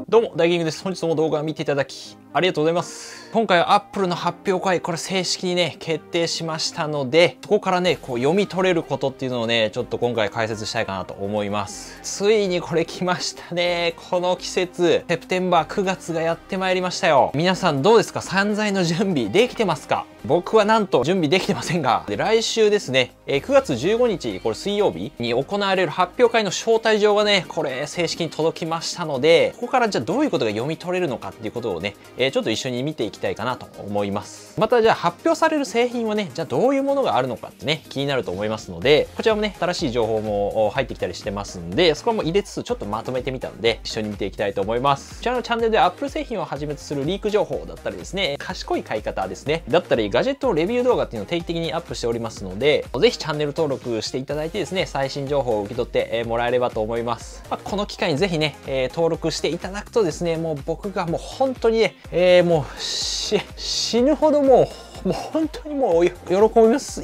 どうも、ダイキングです。本日も動画を見ていただき、ありがとうございます。今回は Apple の発表会、これ正式にね、決定しましたので、そこからね、こう読み取れることっていうのをね、ちょっと今回解説したいかなと思います。ついにこれ来ましたね。この季節、セプテンバー9月がやってまいりましたよ。皆さんどうですか？散財の準備できてますか？僕はなんと準備できてませんが、で来週ですね、9月15日、これ水曜日に行われる発表会の招待状がね、これ正式に届きましたので、ここからじゃあどういうことが読み取れるのかっていうことをね、ちょっと一緒に見ていきたいかなと思います。またじゃあ発表される製品はね、じゃあどういうものがあるのかってね、気になると思いますので、こちらもね、新しい情報も入ってきたりしてますんで、そこも入れつつちょっとまとめてみたので、一緒に見ていきたいと思います。こちらのチャンネルで Apple 製品をはじめとするリーク情報だったりですね、賢い買い方ですね、だったりガジェットレビュー動画っていうのを定期的にアップしておりますので、ぜひチャンネル登録していただいてですね、最新情報を受け取ってもらえればと思います。この機会にぜひね、登録していただくとですね、もう僕がもう本当にね、もう死ぬほどもう本当にもう喜びます。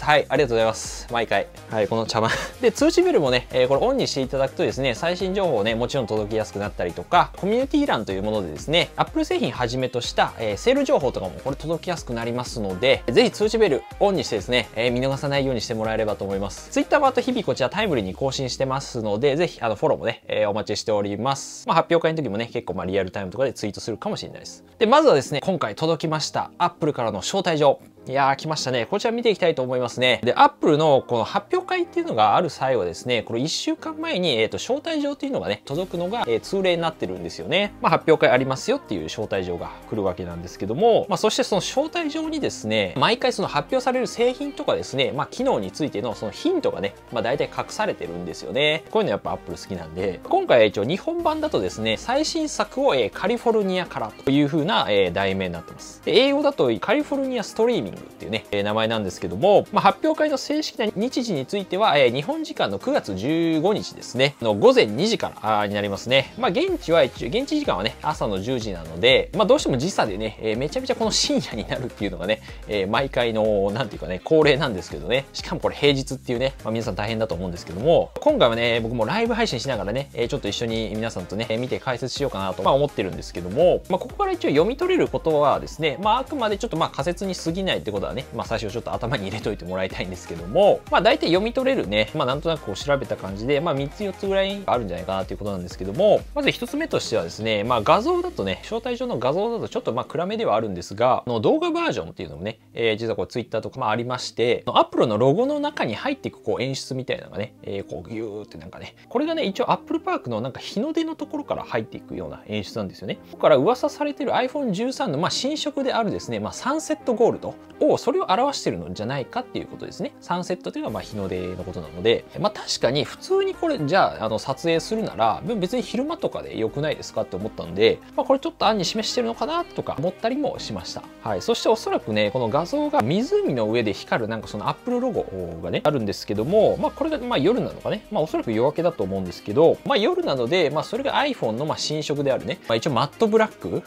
はい、ありがとうございます。毎回。はい、この茶番。で、通知ベルもね、これオンにしていただくとですね、最新情報をね、もちろん届きやすくなったりとか、コミュニティ欄というものでですね、Apple 製品はじめとした、セール情報とかもこれ届きやすくなりますので、ぜひ通知ベルオンにしてですね、見逃さないようにしてもらえればと思います。Twitter もあと日々こちらタイムリーに更新してますので、ぜひフォローもね、お待ちしております。発表会の時もね、結構リアルタイムとかでツイートするかもしれないです。で、まずはですね、今回届きました Apple からの招待状。いやー来ましたね。こちら見ていきたいと思いますね。で、Apple のこの発表会っていうのがある際はですね、これ1週間前に、招待状っていうのがね、届くのが、通例になってるんですよね。発表会ありますよっていう招待状が来るわけなんですけども、そしてその招待状にですね、毎回その発表される製品とかですね、機能についてのそのヒントがね、大体隠されてるんですよね。こういうのやっぱ Apple 好きなんで、今回は一応日本版だとですね、最新作を、カリフォルニアからという風な、題名になってます。で、英語だとカリフォルニアストリーミングっていうね、名前なんですけども、発表会の正式な日時については、日本時間の9月15日ですね、の午前2時からになりますね。現地時間はね、朝の10時なので、どうしても時差でね、めちゃめちゃこの深夜になるっていうのがね、毎回の、なんていうかね、恒例なんですけどね、しかもこれ平日っていうね、皆さん大変だと思うんですけども、今回はね、僕もライブ配信しながらね、ちょっと一緒に皆さんとね、見て解説しようかなと、思ってるんですけども、ここから一応読み取れることはですね、あくまでちょっと仮説に過ぎないってことはね、最初ちょっと頭に入れといてもらいたいんですけども、大体読み取れるね、なんとなくこう調べた感じで、3つ4つぐらいあるんじゃないかなということなんですけども、まず1つ目としてはですね、画像だとね、招待状の画像だとちょっと暗めではあるんですが、動画バージョンっていうのもね、実はこれ Twitter とかありまして、Apple のロゴの中に入っていくこう演出みたいなのがね、こうギューってなんかね、これがね、一応 Apple Park のなんか日の出のところから入っていくような演出なんですよね。ここから噂されている iPhone 13の新色であるですね、サンセットゴールドをそれを表しているのじゃないかっていうことですね。サンセットというのは日の出のことなので、確かに普通にこれじゃあ撮影するなら別に昼間とかで良くないですかって思ったので、これちょっと案に示してるのかなとか思ったりもしました。はい。そしておそらくね、この画像が湖の上で光るなんかその Apple ロゴがねあるんですけども、これが夜なのかね、おそらく夜明けだと思うんですけど、夜なのでそれが iPhone の新色であるね、一応マットブラック、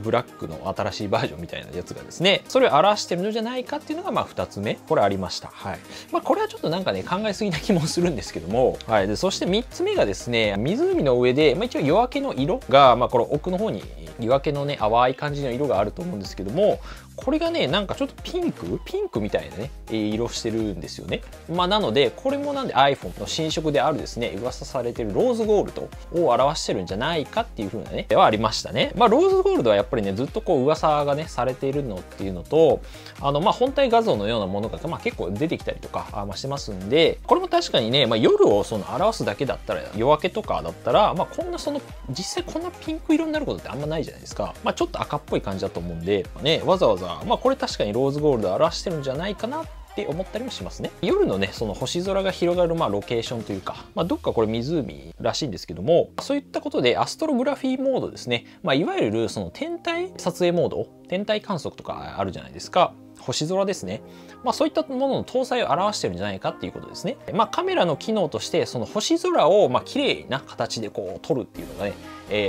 ブラックの新しいバージョンみたいなやつがですね、それを表してるのじゃないかっていうのが2つ目、これありました。はい。これはちょっとなんかね、考えすぎな気もするんですけども、はい。で、そして3つ目がですね、湖の上で、一応夜明けの色が、これ奥の方に夜明けのね、淡い感じの色があると思うんですけども、これがね、なんかちょっとピンクみたいなね、色してるんですよね。なので、これもなんで iPhone の新色であるですね、噂されてるローズゴールドを表してるんじゃないかっていう風なね、はありましたね。ローズゴールドはやっぱりね、ずっとこう噂がね、されているのっていうのと、本体画像のようなものが、結構出てきたりとか、してますんで、これも確かにね、夜をその表すだけだったら、夜明けとかだったら、こんな実際こんなピンク色になることってあんまないじゃないですか。ちょっと赤っぽい感じだと思うんで、わざわざこれ確かにローズゴールドを表してるんじゃないかなって思ったりもしますね。夜のね、その星空が広がるロケーションというか、どっかこれ湖らしいんですけども、そういったことでアストログラフィーモードですね。いわゆるその天体撮影モード、天体観測とかあるじゃないですか。星空ですね。そういったものの搭載を表してるんじゃないかっていうことですね。カメラの機能として、その星空を綺麗な形でこう撮るっていうのがね、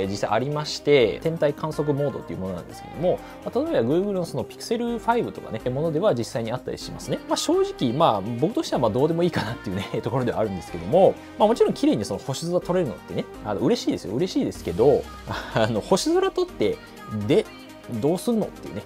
実際ありまして、天体観測モードっていうものなんですけども、例えば Google のその Pixel 5とかね、ものでは実際にあったりしますね。正直、僕としてはどうでもいいかなっていうね、ところではあるんですけども、もちろん綺麗にその星空撮れるのってね、嬉しいですよ。嬉しいですけど、星空撮って、どうすんのっていうね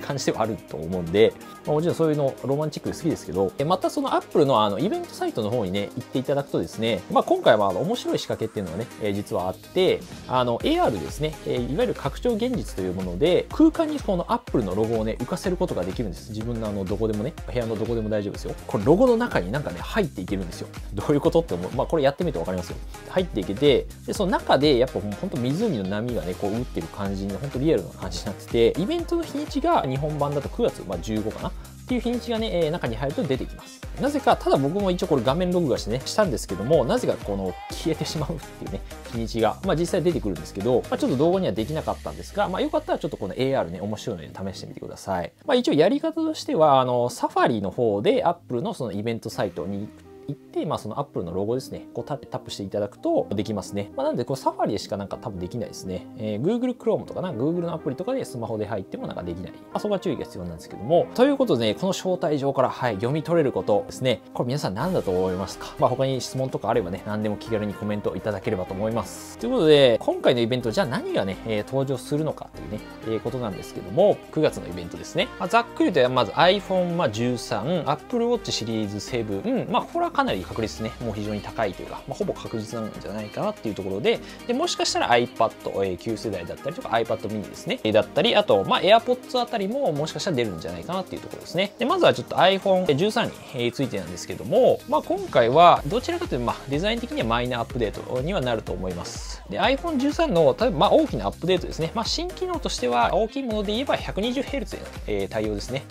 感じではあると思うんで、もちろんそういうのロマンチックで好きですけど、またその Apple のイベントサイトの方にね、行っていただくとですね、今回は面白い仕掛けっていうのがね、実はあって、AR ですね、いわゆる拡張現実というもので、空間にこの Apple のロゴをね、浮かせることができるんです。自分のどこでもね、部屋のどこでも大丈夫ですよ。これロゴの中になんかね、入っていけるんですよ。どういうことって思う。これやってみてわかりますよ。入っていけて、で、その中でやっぱ本当湖の波がね、こう打ってる感じに、本当リアルな感じになってて、イベントの日にちが日本版だと9月15かなっていう日にちがね、中に入ると出てきます。なぜか、ただ僕も一応これ画面録画してね、したんですけども、なぜか消えてしまうっていうね、日にちが、実際出てくるんですけど、ちょっと動画にはできなかったんですが、よかったらちょっとこの AR ね、面白いので試してみてください。一応やり方としては、サファリの方で Apple のそのイベントサイトに行って、その Apple のロゴですね、タップしていただくとできますね。なんで、サファリでしか多分できないですね。Google Chrome とかGoogle のアプリとかでスマホで入ってもできない。そこは注意が必要なんですけども。ということでね、この招待状から、読み取れることですね。これ皆さん何だと思いますか？他に質問とかあればね、何でも気軽にコメントいただければと思います。ということで、今回のイベント、じゃあ何がね、登場するのかっていうね、ことなんですけども、9月のイベントですね。ざっくりとまず iPhone13、Apple Watch シリーズ7、これはかなり確率ね、もう非常に高いというか、ほぼ確実なんじゃないかなっていうところで、もしかしたら iPad、旧世代だったりとか iPad mini ですね、だったり、あと、AirPods あたりももしかしたら出るんじゃないかなっていうところですね。で、まずはちょっと iPhone13 についてなんですけども、今回はどちらかというと、デザイン的にはマイナーアップデートにはなると思います。で、iPhone13 の、例えば大きなアップデートですね。新機能としては、大きいもので言えば 120Hz への対応ですね。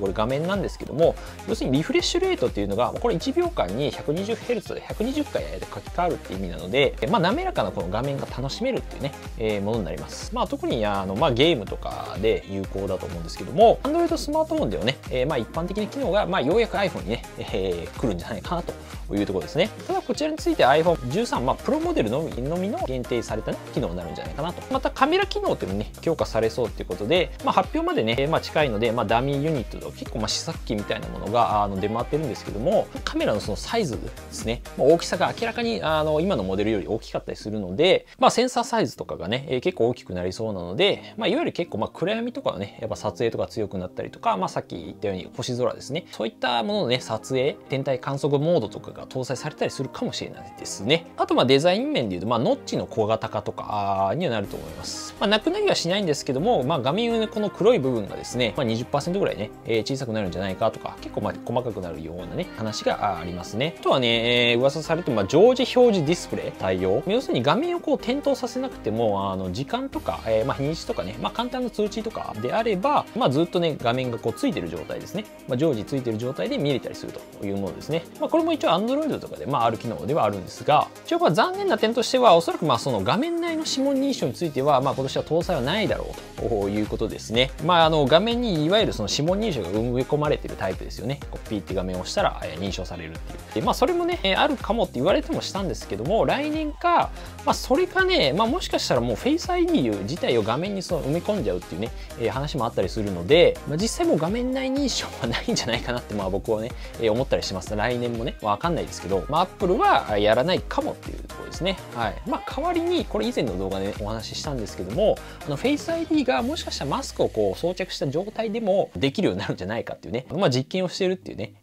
これ画面なんですけども、要するにリフレッシュレートっていうのが、これ1秒間に 120Hz で120回書き換わるっていう意味なので、滑らかなこの画面が楽しめるっていうね、ものになります。特にゲームとかで有効だと思うんですけども、Android スマートフォンではね、一般的な機能が、ようやく iPhone にね、来るんじゃないかなというところですね。ただこちらについて iPhone13、プロモデルのみの限定された、ね、機能になるんじゃないかなと。またカメラ機能っていうのもね、強化されそうっていうことで、発表までね、近いので、ダミーユニットと結構試作機みたいなものが出回ってるんですけども、カメラのそのサイズですね、大きさが明らかに今のモデルより大きかったりするので、センサーサイズとかがね、結構大きくなりそうなので、いわゆる結構暗闇とかはね、やっぱ撮影とか強くなったりとか、さっき言ったように星空ですね、そういったもののね、撮影、天体観測モードとかが搭載されたりするかもしれないですね。あとデザイン面でいうと、ノッチの小型化とかにはなると思います。なくなりはしないんですけども、画面上のこの黒い部分がですね、20% ぐらいね、小さくなるんじゃないかとか、結構細かくなるようなね、話がありますね。あとはね、噂されて常時表示ディスプレイ対応。要するに画面を点灯させなくても、時間とか、日にちとかね、簡単な通知とかであれば、ずっとね、画面がついてる状態ですね。常時ついてる状態で見れたりするというものですね。これも一応 Android とかで、ある機能ではあるんですが、一応残念な点としては、おそらくその画面内の指紋認証については、今年は搭載はないだろうということですね。画面にいわゆるその指紋認証が埋め込まれているタイプですよね。ピーって画面を押したら認証されるっていう。それもね、あるかもって言われてもしたんですけども、来年か、それかね、もしかしたらもう Face ID 自体を画面に埋め込んじゃうっていうね、話もあったりするので、実際もう画面内認証はないんじゃないかなって僕はね、思ったりします。来年もね、わかんないですけど、Apple はやらないかもっていうところですね。はい。代わりに、これ以前の動画で、ね、お話ししたんですけども、Face ID がもしかしたらマスクを装着した状態でもできるようになるんじゃないかっていうね、実験をしてるっていうね、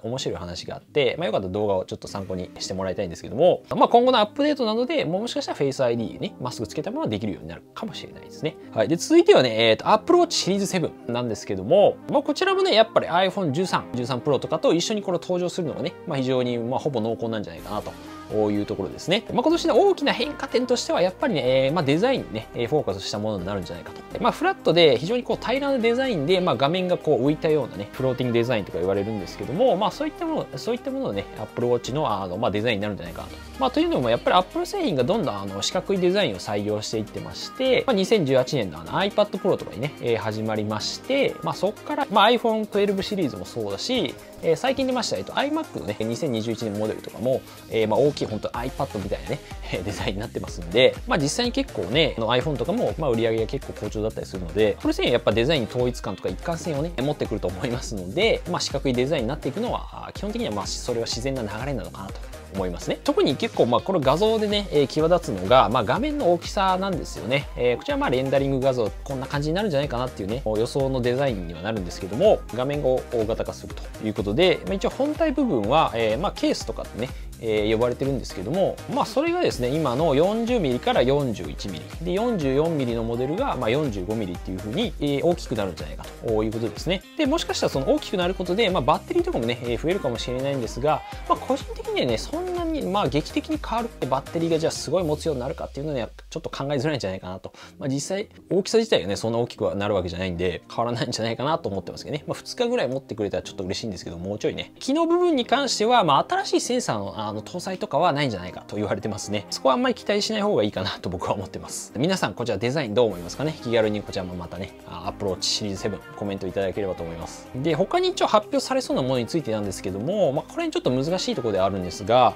面白い話があって、よかったら動画をちょっと参考にしてもらいたいんですけども、今後のアップデートなので、もしかしたら Face ID ね、マスクつけたままできるようになるかもしれないですね。はい。で、続いてはね、Apple Watch シリーズ7なんですけども、こちらもね、やっぱり iPhone13、13 Pro とかと一緒にこれ登場するのがね、非常にほぼ濃厚なんじゃないかなとというところですね。今年の大きな変化点としてはやっぱりね、デザインにね、フォーカスしたものになるんじゃないかと。フラットで非常にこう平らなデザインで、画面がこう浮いたようなね、フローティングデザインとか言われるんですけども、そういったもののね、Apple Watch のデザインになるんじゃないかなと。というのもやっぱり Apple 製品がどんどん四角いデザインを採用していってまして、2018年のiPad Pro とかにね、始まりまして、そこから、iPhone 12シリーズもそうだし、最近出ました、iMac のね、2021年モデルとかも、大きい本当 iPad みたいなね、デザインになってますんで、実際に結構ね、iPhone とかも、売り上げが結構好調だったりするので、これ製品やっぱデザイン統一感とか一貫性をね、持ってくると思いますので、四角いデザインになっていくのは、基本的にはそれは自然な流れなのかなと思いますね。特に結構これ画像でね、際立つのが、画面の大きさなんですよね。こちらはレンダリング画像こんな感じになるんじゃないかなっていうね、予想のデザインにはなるんですけども、画面を大型化するということで、一応本体部分は、ケースとかでね、呼ばれてるんですけども、それがですね、今の 40mm から 41mm で 44mm のモデルが45mm っていう風に大きくなるんじゃないかということですね。でもしかしたらその大きくなることで、バッテリーとかもね増えるかもしれないんですが、個人的にはねそんなに劇的に変わるってバッテリーがじゃあすごい持つようになるかっていうのにはちょっと考えづらいんじゃないかなと。実際大きさ自体がねそんな大きくはなるわけじゃないんで変わらないんじゃないかなと思ってますけどね。2日ぐらい持ってくれたらちょっと嬉しいんですけど、もうちょいね機能部分に関しては新しいセンサーの搭載とかはないんじゃないかと言われてますね。そこはあんまり期待しない方がいいかなと僕は思ってます。皆さんこちらデザインどう思いますかね。気軽にこちらもまたね Apple Watch シリーズ7コメントいただければと思います。で他に一応発表されそうなものについてなんですけども、これにちょっと難しいところではあるんですが、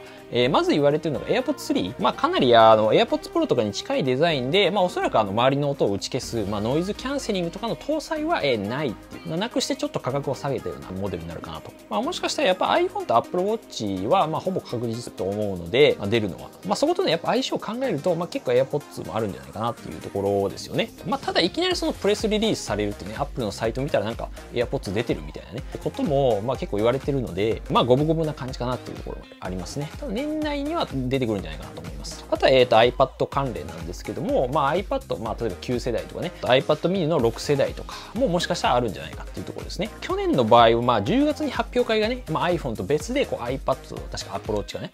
まず言われているのが AirPods 3、かなりAirPods Pro とかに近いデザインで、おそらく周りの音を打ち消す、ノイズキャンセリングとかの搭載は、ないっていうなくしてちょっと価格を下げたようなモデルになるかなと。もしかしたらやっぱ iPhone と Apple Watch はほぼ確実と思うので、出るのは、そことねやっぱ相性を考えると、結構 AirPods もあるんじゃないかなっていうところですよね。ただいきなりそのプレスリリースされるってね、Apple のサイト見たらなんか AirPods 出てるみたいなねことも結構言われてるので、五分五分な感じかなっていうところがありますね。ただ年内には出てくるんじゃないかなと思います。あとはiPad 関連なんですけども、iPad、例えば9世代とかね、iPad mini の6世代とかももしかしたらあるんじゃないかっていうところですね。去年の場合は10月に発表会がね、iPhone と別でiPad と確か Apple Watch がね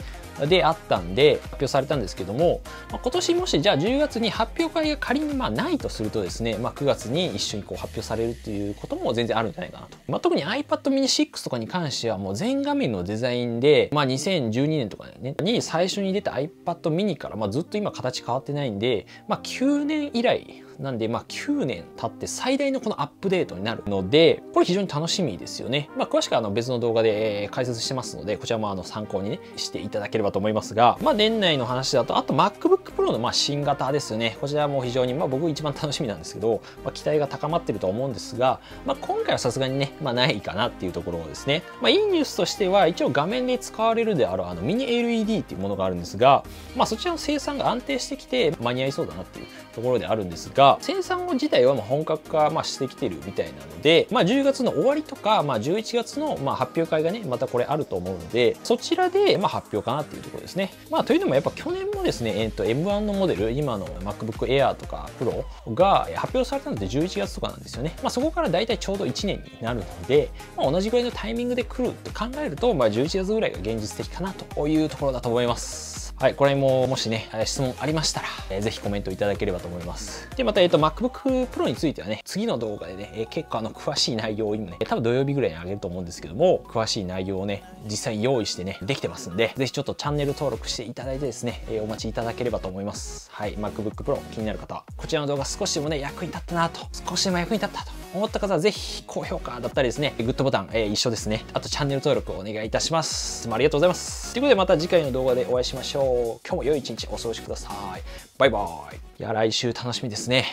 であったんで発表されたんですけども、今年もしじゃあ10月に発表会が仮にないとするとですね、9月に一緒に発表されるっていうことも全然あるんじゃないかなと。特に iPad mini 6とかに関してはもう全画面のデザインで、2012年とかねに最初に出た iPad mini からずっと今形変わってないんで、9年以来なんで9年経って最大のこのアップデートになるので、これ非常に楽しみですよね。詳しくは別の動画で解説してますので、こちらも参考にねしていただければと思いますが、年内の話だとあと MacBook Pro の新型ですよね。こちらも非常に僕一番楽しみなんですけど、期待が高まってると思うんですが、今回はさすがにねないかなっていうところですね。いいニュースとしては一応画面で使われるであるミニ LED っていうものがあるんですが、そちらの生産が安定してきて間に合いそうだなっていうところであるんですが、生産自体は本格化してきてるみたいなので、10月の終わりとか、11月の発表会がねまたこれあると思うので、そちらで発表かなっていうところですね。というのもやっぱ去年もですね、M1 のモデル、今の MacBook Air とか Pro が発表されたので11月とかなんですよね。そこからだいたいちょうど1年になるので、同じぐらいのタイミングで来るって考えると、11月ぐらいが現実的かなというところだと思います。はい、これももしね、質問ありましたら、ぜひコメントいただければと思います。で、また、MacBook Pro についてはね、次の動画でね、結構詳しい内容を今ね、多分土曜日ぐらいに上げると思うんですけども、詳しい内容をね、実際用意してね、できてますんで、ぜひちょっとチャンネル登録していただいてですね、お待ちいただければと思います。はい、MacBook Pro 気になる方は、こちらの動画少しでもね、役に立ったなと、少しでも役に立ったと思った方は、ぜひ高評価だったりですね、グッドボタン、一緒ですね。あとチャンネル登録をお願いいたします。いつもありがとうございます。ということで、また次回の動画でお会いしましょう。今日も良い一日お過ごしください。バイバイ。いや、来週楽しみですね。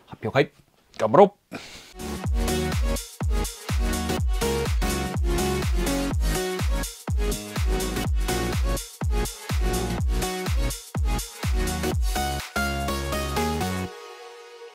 発表会、頑張ろう。